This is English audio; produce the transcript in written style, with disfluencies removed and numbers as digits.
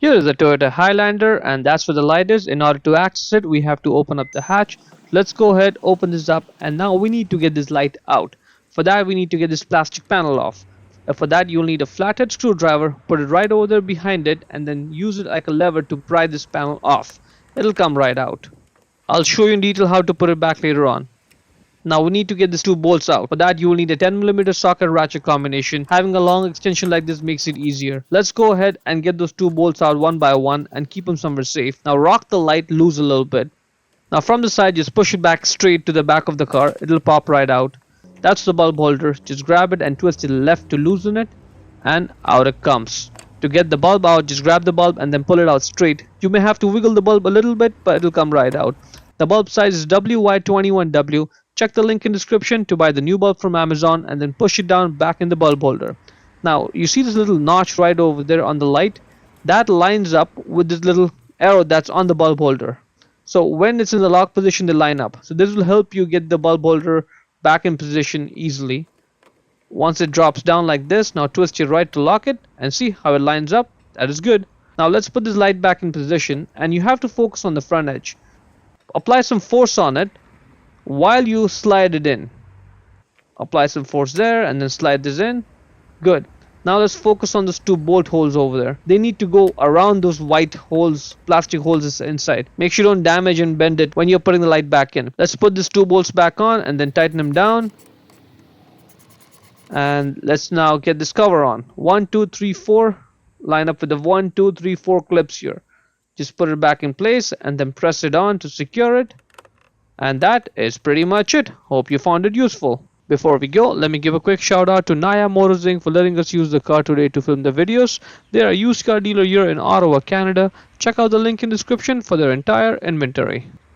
Here is a Toyota Highlander, and that's where the light is. In order to access it, we have to open up the hatch. Let's go ahead, open this up, and now we need to get this light out. For that, we need to get this plastic panel off. For that, you'll need a flathead screwdriver, put it right over there behind it, and then use it like a lever to pry this panel off. It'll come right out. I'll show you in detail how to put it back later on. Now we need to get these two bolts out. For that, you will need a 10mm socket ratchet combination. Having a long extension like this makes it easier. Let's go ahead and get those two bolts out one by one and keep them somewhere safe. Now rock the light loose a little bit. Now from the side, just push it back straight to the back of the car. It'll pop right out. That's the bulb holder. Just grab it and twist it left to loosen it, and out it comes. To get the bulb out, just grab the bulb and then pull it out straight. You may have to wiggle the bulb a little bit, but it'll come right out. The bulb size is WY21W. Check the link in description to buy the new bulb from Amazon and then push it down back in the bulb holder. Now you see this little notch right over there on the light? That lines up with this little arrow that's on the bulb holder. So when it's in the lock position, they line up. So this will help you get the bulb holder back in position easily. Once it drops down like this, now twist your right to lock it and see how it lines up. That is good. Now let's put this light back in position, and you have to focus on the front edge. Apply some force on it while you slide it in. Apply some force there and then slide this in. Good. Now let's focus on those two bolt holes over there. They need to go around those white holes, plastic holes inside. Make sure you don't damage and bend it when you're putting the light back in. Let's put these two bolts back on and then tighten them down. And let's now get this cover on. 1, 2, 3, 4. Line up with the 1, 2, 3, 4 clips here. Just put it back in place and then press it on to secure it. And that is pretty much it. Hope you found it useful. Before we go, let me give a quick shout out to Naya Motors Inc. for letting us use the car today to film the videos. They are a used car dealer here in Ottawa, Canada. Check out the link in the description for their entire inventory.